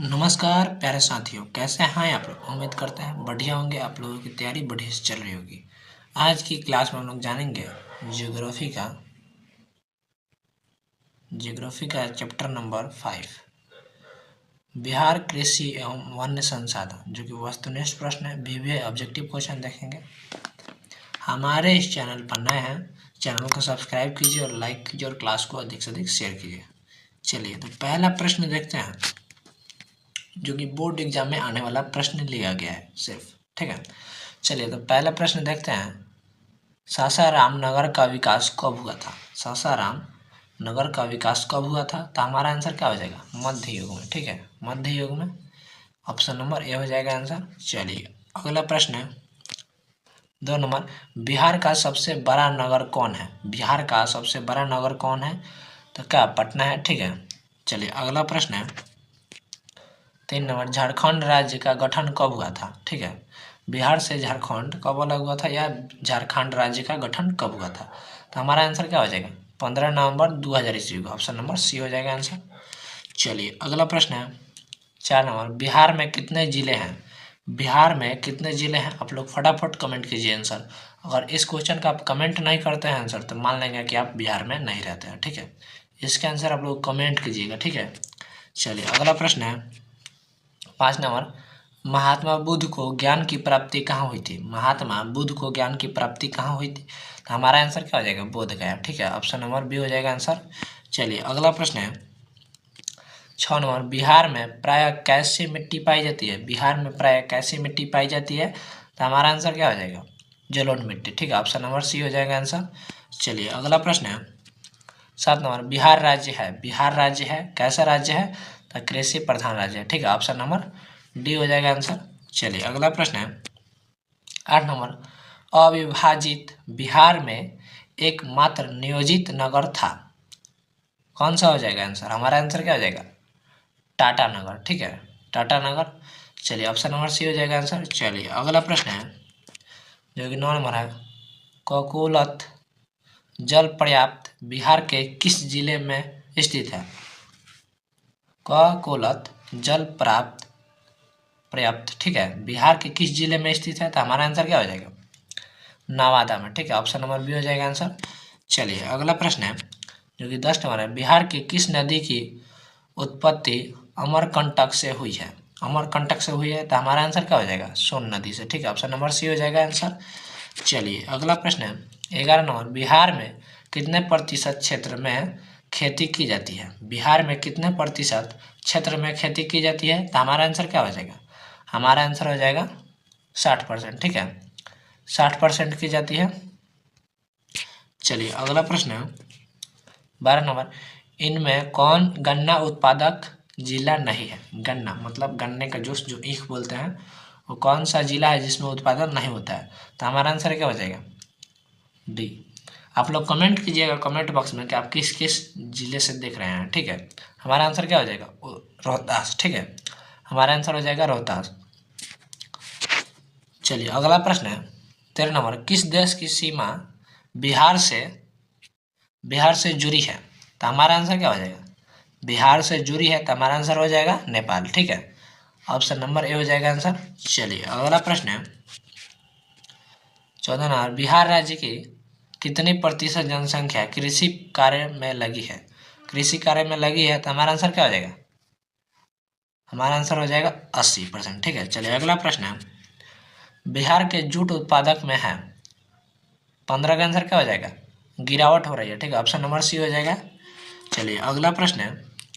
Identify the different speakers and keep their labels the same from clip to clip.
Speaker 1: नमस्कार प्यारे साथियों, कैसे हैं आप लोग। उम्मीद करते हैं बढ़िया होंगे। आप लोगों की तैयारी बढ़िया से चल रही होगी। आज की क्लास में हम लोग जानेंगे ज्योग्राफी का चैप्टर नंबर 5, बिहार कृषि एवं वन्य संसाधन, जो कि वस्तुनिष्ठ प्रश्न है। वीवीए ऑब्जेक्टिव क्वेश्चन देखेंगे। हमारे इस चैनल पर नए हैं, चैनल को सब्सक्राइब कीजिए और लाइक कीजिए और क्लास को अधिक से अधिक शेयर कीजिए। चलिए तो पहला प्रश्न देखते हैं, जो कि बोर्ड एग्जाम में आने वाला प्रश्न लिया गया है सिर्फ। ठीक है, चलिए तो पहला प्रश्न देखते हैं। सासाराम नगर का विकास कब हुआ था? सासाराम नगर का विकास कब हुआ था? तो हमारा आंसर क्या हो जाएगा? मध्य युग में। ठीक है, मध्य युग में। ऑप्शन नंबर ए हो जाएगा आंसर। चलिए अगला प्रश्न है 2 नंबर, बिहार का सबसे बड़ा नगर कौन है? बिहार का सबसे बड़ा नगर कौन है? तो क्या पटना है। ठीक है, चलिए अगला प्रश्न है 3 नंबर, झारखंड राज्य का गठन कब हुआ था? ठीक है, बिहार से झारखंड कब अलग हुआ था, या झारखंड राज्य का गठन कब हुआ था? तो हमारा आंसर क्या हो जाएगा? 15 नवंबर 2000 ईस्वी को। ऑप्शन नंबर सी हो जाएगा आंसर। चलिए अगला प्रश्न है 4 नंबर, बिहार में कितने जिले हैं? बिहार में कितने जिले हैं? आप लोग फटाफट कमेंट कीजिए आंसर। अगर इस क्वेश्चन का आप कमेंट नहीं करते हैं आंसर, तो मान लेंगे कि आप बिहार में नहीं रहते हैं। ठीक है, इसका आंसर आप लोग कमेंट कीजिएगा। ठीक है, चलिए अगला प्रश्न है 5 नंबर, महात्मा बुद्ध को ज्ञान की प्राप्ति कहाँ हुई थी? महात्मा बुद्ध को ज्ञान की प्राप्ति कहाँ हुई थी? तो हमारा आंसर क्या हो जाएगा? बोध गया। ठीक है, ऑप्शन नंबर बी हो जाएगा आंसर। चलिए अगला प्रश्न है 6 नंबर, बिहार में प्रायः कैसी मिट्टी पाई जाती है? बिहार में प्रायः कैसी मिट्टी पाई जाती है? तो हमारा आंसर क्या हो जाएगा? जलोढ़ मिट्टी। ठीक है, ऑप्शन नंबर सी हो जाएगा आंसर। चलिए अगला प्रश्न है 7 नंबर, बिहार राज्य है। बिहार राज्य है, कैसा राज्य है? तो कृषि प्रधान राज्य है। ठीक है, ऑप्शन नंबर डी हो जाएगा आंसर। चलिए अगला प्रश्न है 8 नंबर, अविभाजित बिहार में एकमात्र नियोजित नगर था। कौन सा हो जाएगा आंसर? हमारा आंसर क्या हो जाएगा? टाटा नगर। ठीक है, टाटा नगर। चलिए ऑप्शन नंबर सी हो जाएगा आंसर। चलिए अगला प्रश्न है जो कि 9 नंबर है, ककुलत जल पर्याप्त बिहार के किस जिले में स्थित है? ककुलत जल प्राप्त पर्याप्त, ठीक है, बिहार के किस जिले में स्थित है? तो हमारा आंसर क्या हो जाएगा? नवादा में। ठीक है, ऑप्शन नंबर बी हो जाएगा आंसर। चलिए अगला प्रश्न है जो कि 10 नंबर है, बिहार की किस नदी की उत्पत्ति अमरकंटक से हुई है? अमरकंटक से हुई है, तो हमारा आंसर क्या हो जाएगा? सोन नदी से। ठीक है, ऑप्शन नंबर सी हो जाएगा आंसर। चलिए अगला प्रश्न है 11 नंबर, बिहार में कितने प्रतिशत क्षेत्र में खेती की जाती है? बिहार में कितने प्रतिशत क्षेत्र में खेती की जाती है? तो हमारा आंसर क्या हो जाएगा? हमारा आंसर हो जाएगा 60%। ठीक है, 60% की जाती है। चलिए अगला प्रश्न है 12 नंबर, इनमें कौन गन्ना उत्पादक जिला नहीं है? गन्ना मतलब गन्ने का जूस जो ईख बोलते हैं, वो कौन सा जिला है जिसमें उत्पादन नहीं होता है? तो हमारा आंसर क्या हो जाएगा? डी। आप लोग कमेंट कीजिएगा कमेंट बॉक्स में कि आप किस किस जिले से देख रहे हैं। ठीक है, हमारा आंसर क्या हो जाएगा? रोहतास। ठीक है, हमारा आंसर हो जाएगा रोहतास। चलिए अगला प्रश्न है 13 नंबर, किस देश की सीमा बिहार से जुड़ी है? तो हमारा आंसर क्या हो जाएगा? बिहार से जुड़ी है, तो हमारा आंसर हो जाएगा नेपाल। ठीक है, ऑप्शन नंबर ए हो जाएगा आंसर। चलिए अगला प्रश्न है 14 नंबर, बिहार राज्य की कितनी प्रतिशत जनसंख्या कृषि कार्य में लगी है? कृषि कार्य में लगी है, तो हमारा आंसर क्या हो जाएगा? हमारा आंसर हो जाएगा 80%। ठीक है, चलिए अगला प्रश्न है, बिहार के जूट उत्पादक में है 15 का आंसर क्या हो जाएगा? गिरावट हो रही है। ठीक है, ऑप्शन नंबर सी हो जाएगा। चलिए अगला प्रश्न है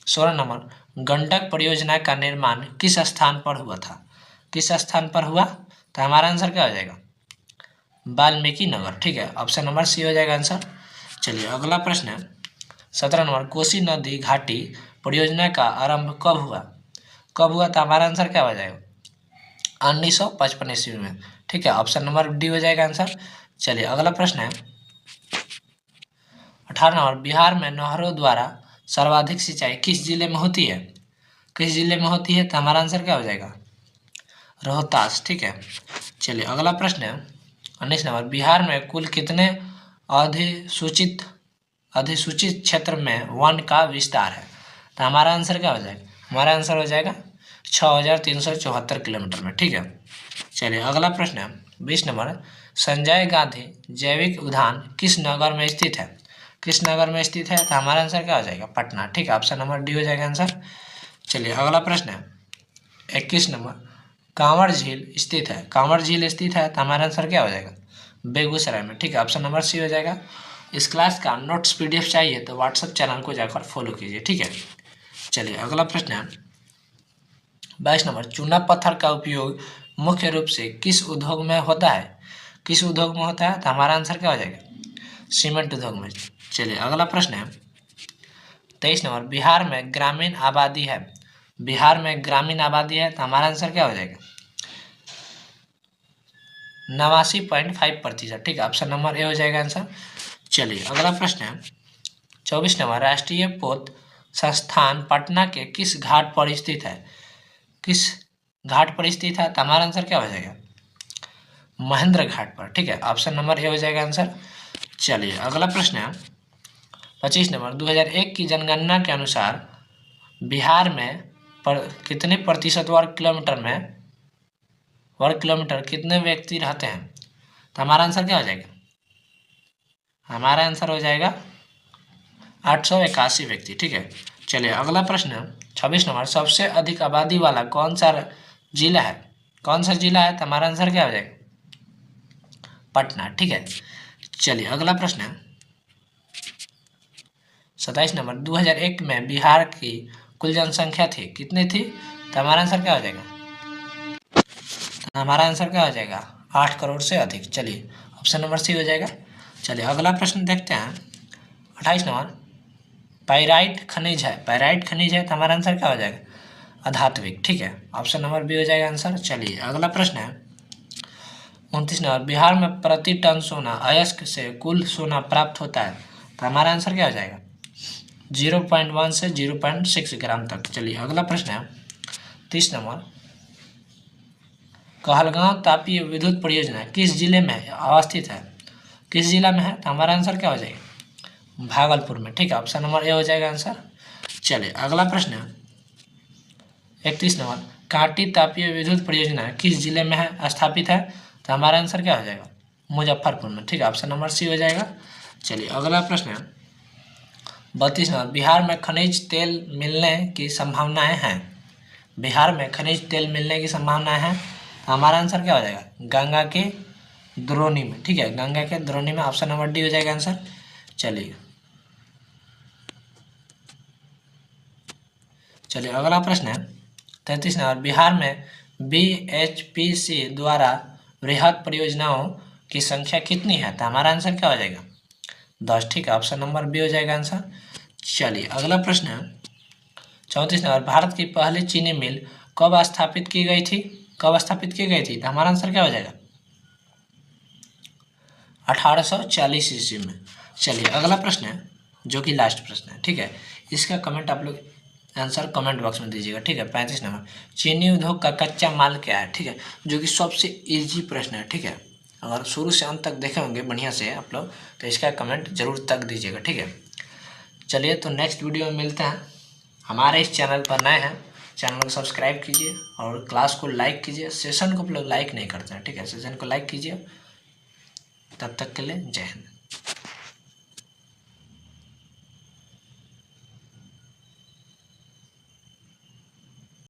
Speaker 1: 16 नंबर, गंडक परियोजना का निर्माण किस स्थान पर हुआ था? किस स्थान पर हुआ? तो हमारा आंसर क्या हो जाएगा? वाल्मीकि नगर। ठीक है, ऑप्शन नंबर सी हो जाएगा आंसर। चलिए अगला प्रश्न है 17 नंबर, कोसी नदी घाटी परियोजना का आरंभ कब हुआ? कब हुआ? तो हमारा आंसर क्या हो जाएगा? 1955 ईस्वी में। ठीक है, ऑप्शन नंबर डी हो जाएगा आंसर। चलिए अगला प्रश्न है 18 नंबर, बिहार में नहरों द्वारा सर्वाधिक सिंचाई किस जिले में होती है? किस जिले में होती है? तो हमारा आंसर क्या हो जाएगा? रोहतास। ठीक है, चलिए अगला प्रश्न है 19 नंबर, बिहार में कुल कितने अधिसूचित अधिसूचित क्षेत्र में वन का विस्तार है? तो हमारा आंसर क्या हो जाएगा? हमारा आंसर हो जाएगा 6374 किलोमीटर में। ठीक है, चलिए अगला प्रश्न है 20 नंबर। संजय गांधी जैविक उद्यान किस नगर में स्थित है? किस नगर में स्थित है? तो हमारा आंसर क्या हो जाएगा? पटना। ठीक है, ऑप्शन नंबर डी हो जाएगा आंसर। चलिए अगला प्रश्न है 21 नंबर। कांवड़ झील स्थित है, कांवड़ झील स्थित है तो हमारा आंसर क्या हो जाएगा? बेगूसराय में। ठीक है, ऑप्शन नंबर सी हो जाएगा। इस क्लास का नोट्स पीडीएफ चाहिए तो व्हाट्सएप चैनल को जाकर फॉलो कीजिए। ठीक है, चलिए अगला प्रश्न है 22 नंबर। चूना पत्थर का उपयोग मुख्य रूप से किस उद्योग में होता है? किस उद्योग में होता है? तो हमारा आंसर क्या हो जाएगा? सीमेंट उद्योग में। चलिए अगला प्रश्न है 23 नंबर। बिहार में ग्रामीण आबादी है, बिहार में ग्रामीण आबादी है तो हमारा आंसर क्या हो जाएगा? 89.5%। ठीक है, ऑप्शन नंबर ए हो जाएगा आंसर। चलिए अगला प्रश्न है 24 नंबर। राष्ट्रीय पोत संस्थान पटना के किस घाट पर स्थित है? किस घाट पर स्थित है तो हमारा आंसर क्या हो जाएगा? महेंद्र घाट पर। ठीक है, ऑप्शन नंबर ए हो जाएगा आंसर। चलिए अगला प्रश्न है 25 नंबर। 2001 की जनगणना के अनुसार बिहार में कितने प्रतिशत वर्ग किलोमीटर कितने व्यक्ति रहते हैं? तो हमारा आंसर क्या हो जाएगा? हमारा आंसर हो जाएगा 881 व्यक्ति। ठीक है, चलिए अगला प्रश्न 26 नंबर। सबसे अधिक आबादी वाला कौन सा जिला है? कौन सा जिला है तो हमारा आंसर क्या हो जाएगा? पटना। ठीक है, चलिए अगला प्रश्न है 27 नंबर। 2001 में बिहार की कुल जनसंख्या थी, कितनी थी? तो हमारा आंसर क्या हो जाएगा? हमारा आंसर क्या हो जाएगा? 8 करोड़ से अधिक। चलिए ऑप्शन नंबर सी हो जाएगा। चलिए अगला प्रश्न देखते हैं 28 नंबर। पाइराइट खनिज है, पाइराइट खनिज है तो हमारा आंसर क्या हो जाएगा? अधात्विक। ठीक है, ऑप्शन नंबर बी हो जाएगा आंसर। चलिए अगला प्रश्न है 29 नंबर। बिहार में प्रति टन सोना अयस्क से कुल सोना प्राप्त होता है तो हमारा आंसर क्या हो जाएगा? 0.1 से 0.6 ग्राम तक। चलिए अगला प्रश्न है 30 नंबर। कहलगांव तापीय विद्युत परियोजना किस जिले में अवस्थित है? किस जिला में है तो हमारा आंसर क्या हो जाएगा? भागलपुर में। ठीक है, ऑप्शन नंबर ए हो जाएगा आंसर। चलिए अगला प्रश्न है 31 नंबर। कांटी तापीय विद्युत परियोजना किस जिले में है स्थापित है तो हमारा आंसर क्या हो जाएगा? मुजफ्फरपुर में। ठीक है, ऑप्शन नंबर सी हो जाएगा। चलिए अगला प्रश्न है 32 नंबर। बिहार में खनिज तेल मिलने की संभावनाएं हैं, बिहार में खनिज तेल मिलने की संभावनाएं हैं तो हमारा आंसर क्या हो जाएगा? गंगा के द्रोणी में। ठीक है, गंगा के द्रोणी में, ऑप्शन नंबर डी हो जाएगा आंसर। चलिए अगला प्रश्न है 33 नंबर। बिहार में BHPC द्वारा वृहद परियोजनाओं की संख्या कितनी है तो हमारा आंसर क्या हो जाएगा? 10। ठीक है, ऑप्शन नंबर बी हो जाएगा आंसर। चलिए अगला प्रश्न है 34 नंबर। भारत की पहली चीनी मिल कब स्थापित की गई थी? कब स्थापित की गई थी तो हमारा आंसर क्या हो जाएगा? 1840 ईस्वी में। चलिए अगला प्रश्न है जो कि लास्ट प्रश्न है। ठीक है, इसका कमेंट आप लोग आंसर कमेंट बॉक्स में दीजिएगा। ठीक है, 35 नंबर। चीनी उद्योग का कच्चा माल क्या है? ठीक है, जो कि सबसे इजी प्रश्न है। ठीक है, अगर शुरू से अंत तक देखे होंगे बढ़िया से आप लोग तो इसका कमेंट जरूर तक दीजिएगा। ठीक है, चलिए तो नेक्स्ट वीडियो में मिलते हैं। हमारे इस चैनल पर नए हैं, चैनल को सब्सक्राइब कीजिए और क्लास को लाइक कीजिए। सेशन को आप लोग लाइक नहीं करते हैं। ठीक है, सेशन को लाइक कीजिए। तब तक के लिए जय हिंद।